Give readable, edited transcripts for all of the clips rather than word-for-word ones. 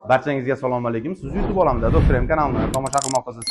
Barchangizga assalomu alaykum. Siz YouTube olamida Doktor M kanalini tomosha qilmoqdasiz.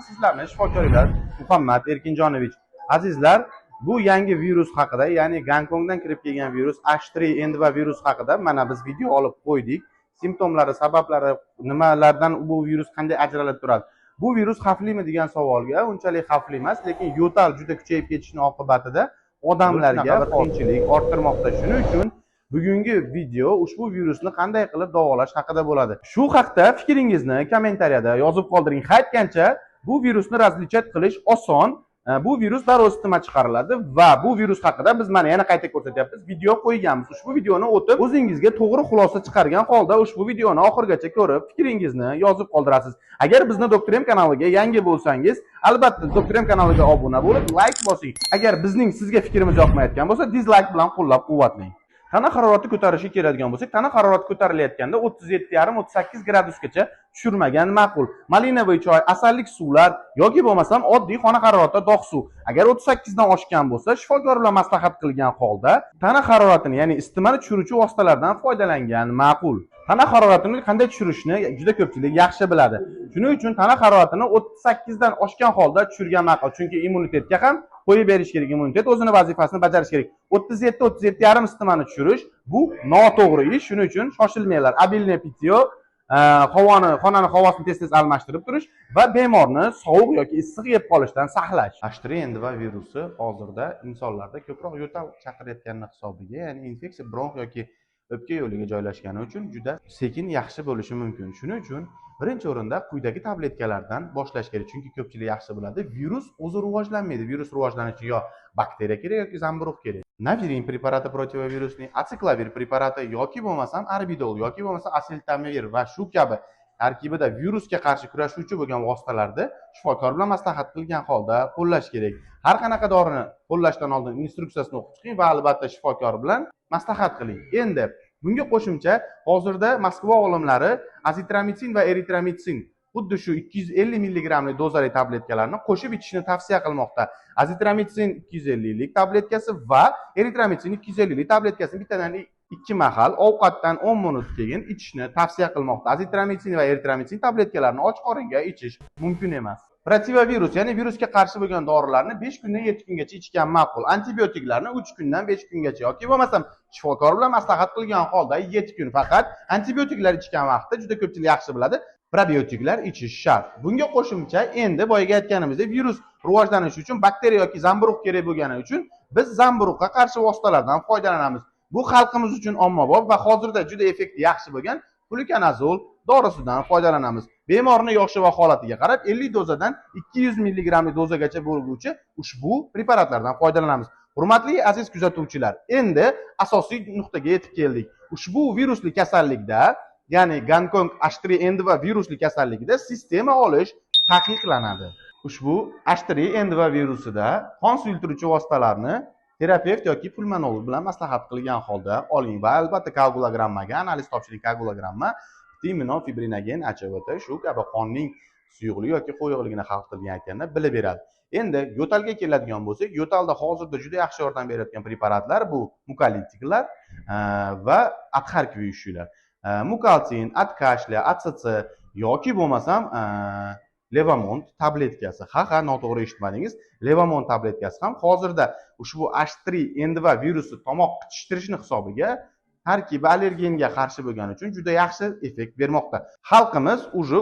Sizlarni shifokorlar Muhammad Erkinjonovich. Azizlar, bu yangi virus haqida, ya'ni Gonkongdan kirib kelgan virus H3N2 virus haqida mana biz video olib qo'ydik. Simptomlari, sabablari, nimalardan bu virus qanday ajralib turadi? Bu virus xavflimi degan savolga unchalik xavfli emas, lekin yo'tal juda kuchayib ketishining oqibatida odamlarga qiyinchilik orttirmoqda. Shuning uchun bugungi video ushbu virusni qanday qilib davolash haqida bo'ladi. Shu haqda fikringizni kommentariyada yozib qoldiring. Aytgancha, bu virusni razlichat qilish oson. Bu virus darrov isitma chiqariladi va bu virus haqida biz mana yana qayta ko'rsatyapmiz. Video qo'yganmiz. Ushbu videoni o'tib, o'zingizga to'g'ri xulosa chiqargan holda ushbu videoni oxirigacha ko'rib, fikringizni yozib qoldirasiz. Agar bizni Doktor M kanaliga yangi bo'lsangiz, albatta Doktor M kanaliga obuna bo'lib, like bosing. Agar bizning sizga fikrimiz yoqmayotgan bo'lsa, dislike bilan qo'llab-quvvatlang. Tana harorati ko'tarishi keladigan bo'lsak, tana harorati ko'tarilayotganda 37,5-38 gradusgacha tushirmagan ma'qul. Malinovoy choy, asallik suvlar yoki bo'lmasam oddiy xona haroratida dog' suv. Agar 38 dan oshgan bo'lsa, shifokor bilan maslahat qilgan holda tana haroratini, ya'ni isitmani tushiruvchi vositalardan foydalangan ma'qul. Tana haroratini qanday tushirishni juda ko'pchilik yaxshi biladi. Shuning uchun tana haroratini 38 dan oshgan holda tushirgan ma'qul. Chunki immunitetga ham qo'yib berish kerak. Immunitet o'zini vazifasini bajarish kerak. 37-37,5 isitmani tushirish bu noto'g'ri ish. Shuning uchun shoshilmanglar. Abilne pityo, xonani havosini tez-tez almashtirib turish va bemorni sovuq yoki issiq yeb qolishdan saqlash. H3N2 virusi hozirda insonlarda ko'proq yo'tal chaqirayotgani hisobiga, ya'ni infeksiya bronx yoki o'pka yo'liga joylashgani uchun juda sekin yaxshi bo'lishi mumkin. Shuning uchun birinchi o'rinda quyidagi tabletkalardan boshlash kerak. Chunki ko'pchilik yaxshi biladi, virus o'zi rivojlanmaydi. Virus rivojlanishi yo bakteriya kerak yoki zamburug' kerak. Navirin preparati protivirusning, aciclovir preparati yoki bo'lmasam arbidol yoki bo'lmasa asiltamivir va shu kabi tarkibida virusga qarshi kurashuvchi bo'lgan vositalarni shifokor bilan maslahat qilgan holda qo'llash kerak. Har qanaqa dorini qo'llashdan oldin instruksiyasini o'qib chiqing va albatta shifokor bilan maslahat qiling. Endi bunga qo'shimcha hozirda Moskva olimlari azitromitsin va eritromitsin xuddi shu 250 mg dozali tabletkalarni qo'shib ichishni tavsiya qilmoqda. Azitromitsin 250 lik tabletkasi va eritromitsin 250 lik tabletkasini bittadan 2 mahal ovqatdan 10 minut keyin ichishni tavsiya qilmoqda. Azitromitsin va eritromitsin tabletkalarini och qoringa ichish mumkin emas. Protivirus, ya'ni virusga qarshi bo'lgan dorilarni 5 kundan 7 kungacha ichgan ma'qul. Antibiotiklarni 3 kundan 5 kungacha yoki bo'lmasam shifokor bilan maslahat qilgan holda 7 kun. Faqat antibiotiklar ichgan vaqtda juda ko'pchilik yaxshi biladi, probiotiklar ichish shart. Bunga qo'shimcha endi boyaga aytganimizdek virus rivojlanishi uchun bakteriya yoki zamburug' kerak bo'lgani uchun biz zamburug'ga qarshi vositalardan foydalanamiz. Bu xalqimiz uchun ommabop va hozirda juda effekti yaxshi bo'lgan flukonazol dorisidan foydalanamiz. Bemorning yoshi va holatiga qarab 50 dozadan 200 mg dozagacha bo'luvchi ushbu preparatlardan foydalanamiz. Hurmatli aziz kuzatuvchilar, endi asosiy nuqtaga yetib keldik. Ushbu virusli kasallikda, ya'ni Gonkong H3N2 virusli kasalligida sistema olish taqiqlanadi. Ushbu H3N2 virusida qon suyultiruvchi vositalarni terapevt yoki pulmonolog bilan maslahat qilgan holda oling va albatta koagulogrammaga, analiz topshiring koagulogramma, timinofibrinogen, HVT shu kabi qonning suyuqligi yoki qo'yiqligini xavf qilgan aytganda bilib beradi. Endi yo'talga keladigan bo'lsak, yo'talda hozirda juda yaxshi yordam berayotgan preparatlar bu mukolittiklar va adhar kuyushuvchilar. Mukalsin, adkashlia, ACC yoki bo'lmasam Levamont tabletkasi. Ha, noto'g'ri eshitmadingiz. Levamont tabletkasi ham hozirda ushbu H3N2 virusi tomoq qichishtirishi hisobiga tarkibi allergenga qarshi bo'lgani uchun juda yaxshi effekt bermoqda. Xalqimiz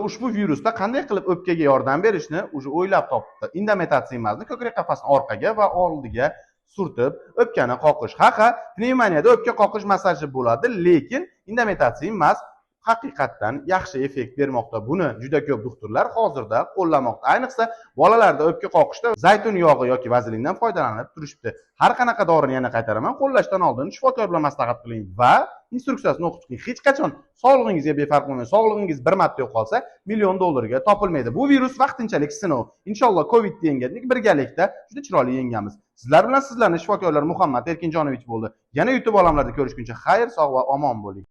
ushbu virusda qanday qilib o'pkaga yordam berishni o'ylab topdi. Indometazimmazni ko'krak qafasini orqaga va oldiga surtib, o'pkani qoqish. Ha, pnevmoniyada o'pka qoqish masaji bo'ladi, lekin indometazimmas haqiqatdan yaxshi effekt bermoqda. Buni juda ko'p doktorlar hozirda qo'llamoqda. Ayniqsa bolalarda o'pka qoqishda zaytun yog'i yoki vazelindan foydalanib turishibdi. Har qanaqa dorini yana qaytaraman, qo'llashdan oldin shifokor bilan maslahat qiling va instruksiyasini o'qib chiqing. Hech qachon sog'lig'ingizga befarq bo'lmang. Sog'lig'ingiz bir marta yo'qolsa, $1,000,000 topilmaydi. Bu virus vaqtinchalik sinov. Inshaalloh Covidni yengdik, birgalikda juda chiroyli yengamiz. Sizlar bilan sizlarning shifokorlar Muhammad Erkinjonovich bo'ldi. Yana YouTube olamlarida ko'rishguncha xayr, sog' va omon bo'ling.